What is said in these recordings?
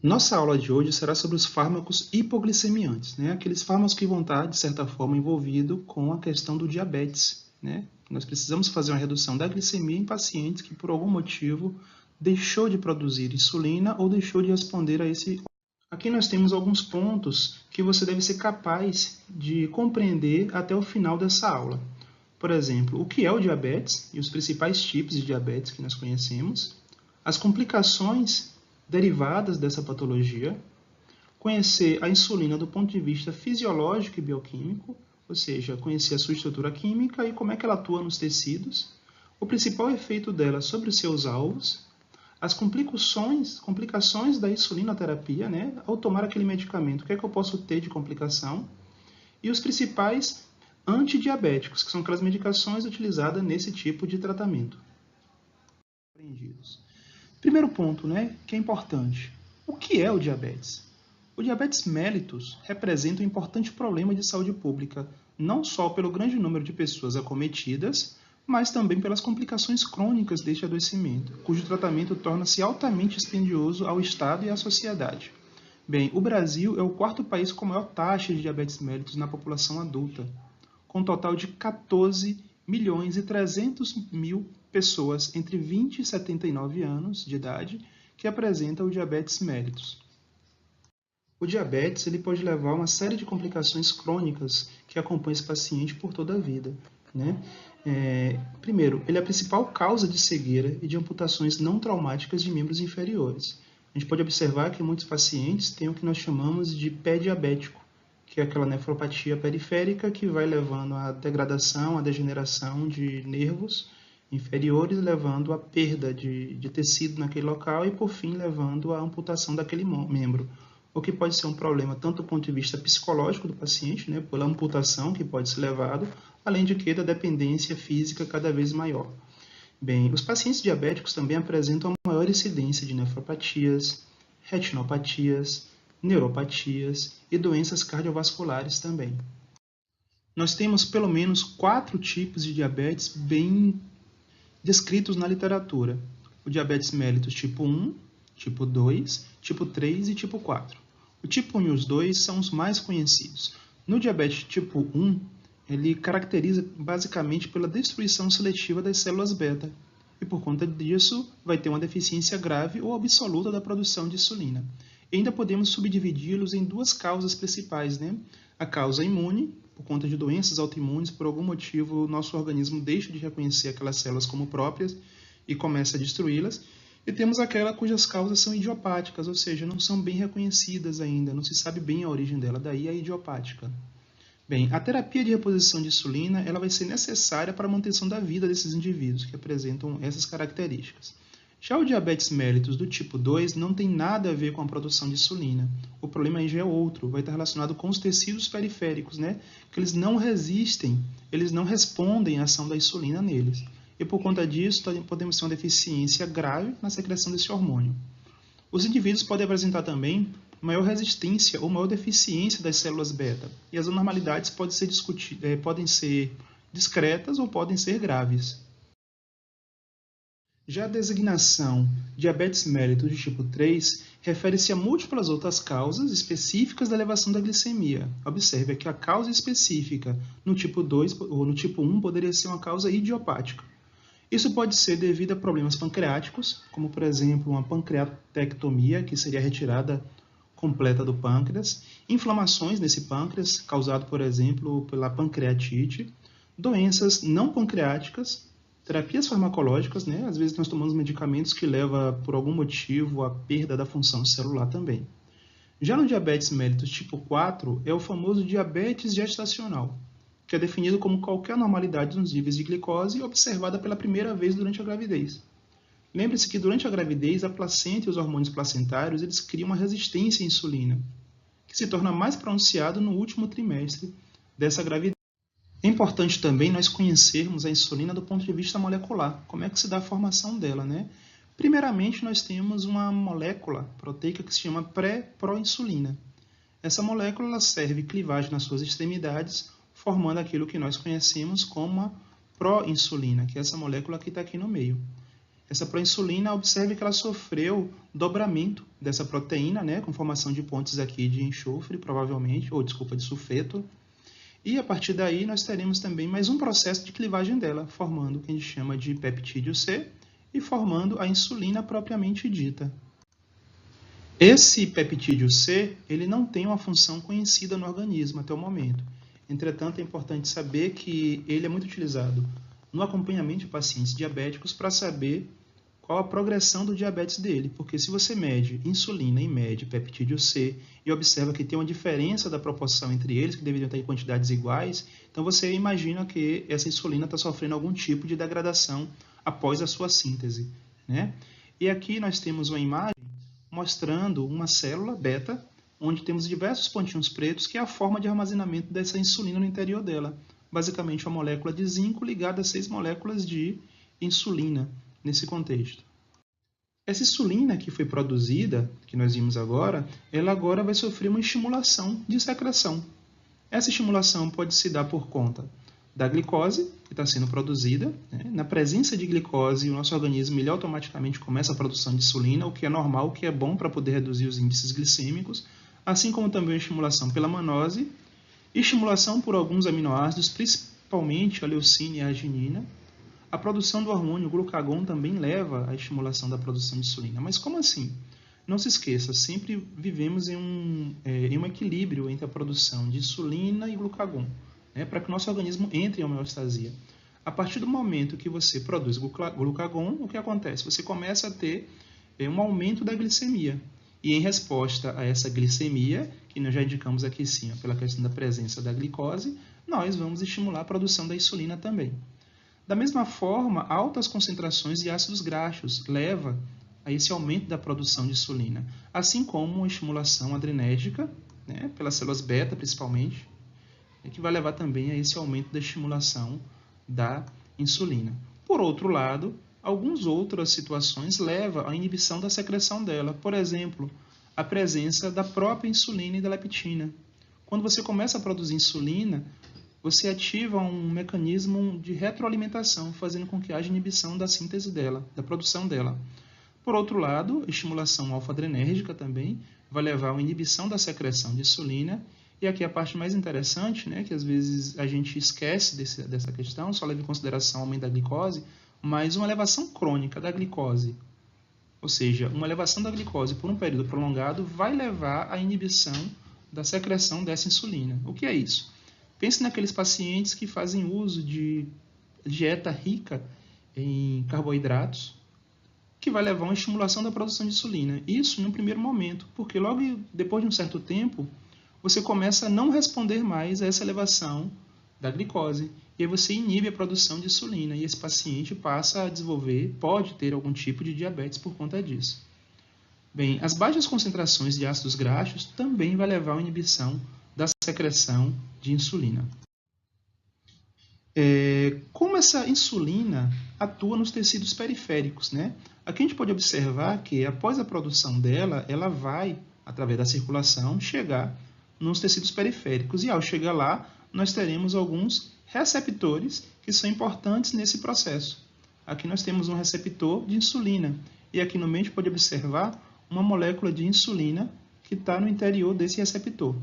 Nossa aula de hoje será sobre os fármacos hipoglicemiantes, né? Aqueles fármacos que vão estar, de certa forma, envolvidos com a questão do diabetes, né? Nós precisamos fazer uma redução da glicemia em pacientes que, por algum motivo, deixou de produzir insulina ou deixou de responder a esse. Aqui nós temos alguns pontos que você deve ser capaz de compreender até o final dessa aula. Por exemplo, o que é o diabetes e os principais tipos de diabetes que nós conhecemos, as complicações derivadas dessa patologia, conhecer a insulina do ponto de vista fisiológico e bioquímico, ou seja, conhecer a sua estrutura química e como é que ela atua nos tecidos, o principal efeito dela sobre os seus alvos, as complicações da insulinoterapia, né? Ao tomar aquele medicamento, o que é que eu posso ter de complicação, e os principais antidiabéticos, que são aquelas medicações utilizadas nesse tipo de tratamento. Primeiro ponto, né, que é importante. O que é o diabetes? O diabetes mellitus representa um importante problema de saúde pública, não só pelo grande número de pessoas acometidas, mas também pelas complicações crônicas deste adoecimento, cujo tratamento torna-se altamente dispendioso ao Estado e à sociedade. Bem, o Brasil é o quarto país com maior taxa de diabetes mellitus na população adulta, com um total de 14.300.000 pessoas entre 20 e 79 anos de idade que apresentam o diabetes mellitus. O diabetes ele pode levar a uma série de complicações crônicas que acompanham esse paciente por toda a vida, né? Primeiro, ele é a principal causa de cegueira e de amputações não traumáticas de membros inferiores. A gente pode observar que muitos pacientes têm o que nós chamamos de pé diabético, que é aquela nefropatia periférica que vai levando à degradação, à degeneração de nervos inferiores, levando à perda de tecido naquele local e, por fim, levando à amputação daquele membro. O que pode ser um problema tanto do ponto de vista psicológico do paciente, né, pela amputação que pode ser levado, além de que da dependência física cada vez maior. Bem, os pacientes diabéticos também apresentam a maior incidência de nefropatias, retinopatias, neuropatias e doenças cardiovasculares também. Nós temos pelo menos 4 tipos de diabetes bem descritos na literatura. O diabetes mellitus tipo 1, tipo 2, tipo 3 e tipo 4. O tipo 1 e os 2 são os mais conhecidos. No diabetes tipo 1, ele caracteriza basicamente pela destruição seletiva das células beta, e por conta disso vai ter uma deficiência grave ou absoluta da produção de insulina. E ainda podemos subdividi-los em 2 causas principais, né? A causa imune, por conta de doenças autoimunes, por algum motivo o nosso organismo deixa de reconhecer aquelas células como próprias e começa a destruí-las. E temos aquela cujas causas são idiopáticas, ou seja, não são bem reconhecidas ainda, não se sabe bem a origem dela, daí a idiopática. Bem, a terapia de reposição de insulina ela vai ser necessária para a manutenção da vida desses indivíduos que apresentam essas características. Já o diabetes mellitus do tipo 2 não tem nada a ver com a produção de insulina. O problema aí já é outro, vai estar relacionado com os tecidos periféricos, né? Que eles não resistem, eles não respondem à ação da insulina neles. E por conta disso, podemos ter uma deficiência grave na secreção desse hormônio. Os indivíduos podem apresentar também maior resistência ou maior deficiência das células beta, e as anormalidades podem ser discretas ou podem ser graves. Já a designação diabetes mellitus de tipo 3 refere-se a múltiplas outras causas específicas da elevação da glicemia. Observe que a causa específica no tipo 2 ou no tipo 1 poderia ser uma causa idiopática. Isso pode ser devido a problemas pancreáticos, como por exemplo uma pancreatectomia, que seria a retirada completa do pâncreas, inflamações nesse pâncreas, causado por exemplo pela pancreatite, doenças não pancreáticas, terapias farmacológicas, né? Às vezes nós tomamos medicamentos que levam por algum motivo à perda da função celular também. Já no diabetes mellitus tipo 4 é o famoso diabetes gestacional, que é definido como qualquer anormalidade nos níveis de glicose observada pela primeira vez durante a gravidez. Lembre-se que durante a gravidez, a placenta e os hormônios placentários eles criam uma resistência à insulina, que se torna mais pronunciado no último trimestre dessa gravidez. É importante também nós conhecermos a insulina do ponto de vista molecular, como é que se dá a formação dela, né? Primeiramente, nós temos uma molécula proteica que se chama pré-proinsulina. Essa molécula ela serve clivagem nas suas extremidades, formando aquilo que nós conhecemos como a proinsulina, que é essa molécula que está aqui no meio. Essa proinsulina, observe que ela sofreu dobramento dessa proteína, né, com formação de pontes aqui de enxofre, provavelmente, ou desculpa, de sulfeto. E a partir daí nós teremos também mais um processo de clivagem dela, formando o que a gente chama de peptídeo C e formando a insulina propriamente dita. Esse peptídeo C, ele não tem uma função conhecida no organismo até o momento. Entretanto, é importante saber que ele é muito utilizado no acompanhamento de pacientes diabéticos para saber qual a progressão do diabetes dele, porque se você mede insulina e mede peptídeo C e observa que tem uma diferença da proporção entre eles, que deveriam estar em quantidades iguais, então você imagina que essa insulina está sofrendo algum tipo de degradação após a sua síntese, né? E aqui nós temos uma imagem mostrando uma célula beta, onde temos diversos pontinhos pretos, que é a forma de armazenamento dessa insulina no interior dela. Basicamente, uma molécula de zinco ligada a 6 moléculas de insulina, nesse contexto. Essa insulina que foi produzida, que nós vimos agora, ela agora vai sofrer uma estimulação de secreção. Essa estimulação pode se dar por conta da glicose, que está sendo produzida, né? Na presença de glicose, o nosso organismo ele automaticamente começa a produção de insulina, o que é normal, o que é bom para poder reduzir os índices glicêmicos, assim como também a estimulação pela mannose, estimulação por alguns aminoácidos, principalmente a leucina e a arginina. A produção do hormônio glucagon também leva à estimulação da produção de insulina. Mas como assim? Não se esqueça, sempre vivemos em um equilíbrio entre a produção de insulina e glucagon, né, para que o nosso organismo entre em homeostasia. A partir do momento que você produz glucagon, o que acontece? Você começa a ter um aumento da glicemia. E em resposta a essa glicemia, que nós já indicamos aqui sim, pela questão da presença da glicose, nós vamos estimular a produção da insulina também. Da mesma forma, altas concentrações de ácidos graxos levam a esse aumento da produção de insulina, assim como a estimulação adrenérgica, né, pelas células beta principalmente, que vai levar também a esse aumento da estimulação da insulina. Por outro lado, algumas outras situações levam à inibição da secreção dela, por exemplo, a presença da própria insulina e da leptina. Quando você começa a produzir insulina, você ativa um mecanismo de retroalimentação, fazendo com que haja inibição da síntese dela, da produção dela. Por outro lado, a estimulação alfa-adrenérgica também vai levar a uma inibição da secreção de insulina. E aqui a parte mais interessante, né, que às vezes a gente esquece dessa questão, só leva em consideração o aumento da glicose, mas uma elevação crônica da glicose, ou seja, uma elevação da glicose por um período prolongado vai levar à inibição da secreção dessa insulina. O que é isso? Pense naqueles pacientes que fazem uso de dieta rica em carboidratos, que vai levar a uma estimulação da produção de insulina. Isso no primeiro momento, porque logo depois de um certo tempo, você começa a não responder mais a essa elevação da glicose. E aí você inibe a produção de insulina. E esse paciente passa a desenvolver, pode ter algum tipo de diabetes por conta disso. Bem, as baixas concentrações de ácidos graxos também vai levar à inibição da secreção de insulina. Como essa insulina atua nos tecidos periféricos, né? Aqui a gente pode observar que após a produção dela, ela vai, através da circulação, chegar nos tecidos periféricos. E ao chegar lá, nós teremos alguns receptores que são importantes nesse processo. Aqui nós temos um receptor de insulina. E aqui no meio a gente pode observar uma molécula de insulina que está no interior desse receptor.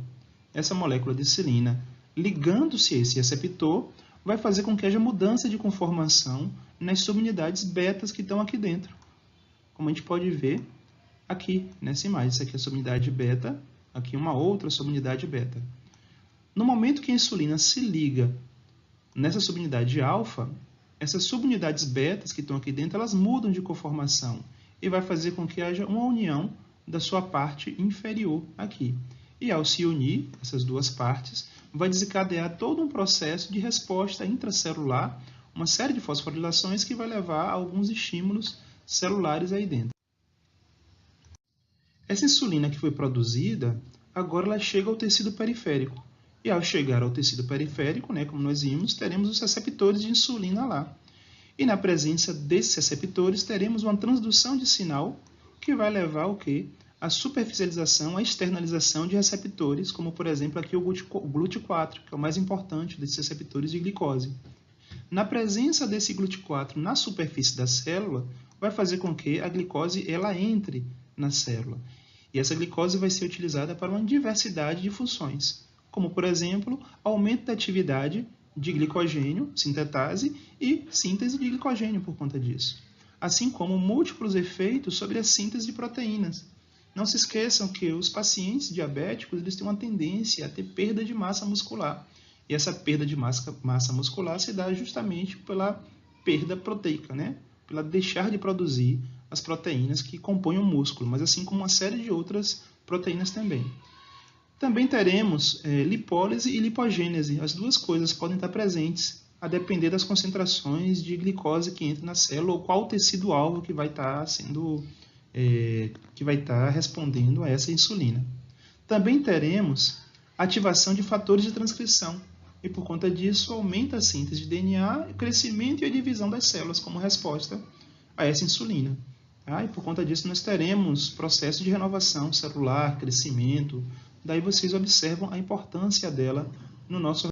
Essa molécula de insulina, ligando-se a esse receptor, vai fazer com que haja mudança de conformação nas subunidades betas que estão aqui dentro. Como a gente pode ver aqui nessa imagem. Essa aqui é a subunidade beta, aqui uma outra subunidade beta. No momento que a insulina se liga nessa subunidade alfa, essas subunidades betas que estão aqui dentro, elas mudam de conformação e vai fazer com que haja uma união da sua parte inferior aqui. E ao se unir, essas duas partes, vai desencadear todo um processo de resposta intracelular, uma série de fosforilações que vai levar a alguns estímulos celulares aí dentro. Essa insulina que foi produzida, agora ela chega ao tecido periférico. E ao chegar ao tecido periférico, né, como nós vimos, teremos os receptores de insulina lá. E na presença desses receptores, teremos uma transdução de sinal que vai levar ao quê? A superficialização, a externalização de receptores, como por exemplo aqui o GLUT4, que é o mais importante desses receptores de glicose. Na presença desse GLUT4 na superfície da célula, vai fazer com que a glicose ela entre na célula. E essa glicose vai ser utilizada para uma diversidade de funções, como, por exemplo, aumento da atividade de glicogênio, sintetase, e síntese de glicogênio por conta disso, assim como múltiplos efeitos sobre a síntese de proteínas. Não se esqueçam que os pacientes diabéticos eles têm uma tendência a ter perda de massa muscular, e essa perda de massa muscular se dá justamente pela perda proteica, né? Pela deixar de produzir as proteínas que compõem o músculo, mas assim como uma série de outras proteínas também. Também teremos lipólise e lipogênese. As duas coisas podem estar presentes, a depender das concentrações de glicose que entra na célula ou qual tecido-alvo que vai estar respondendo a essa insulina. Também teremos ativação de fatores de transcrição, e por conta disso aumenta a síntese de DNA, o crescimento e a divisão das células como resposta a essa insulina. E por conta disso nós teremos processo de renovação celular, crescimento. Daí vocês observam a importância dela no nosso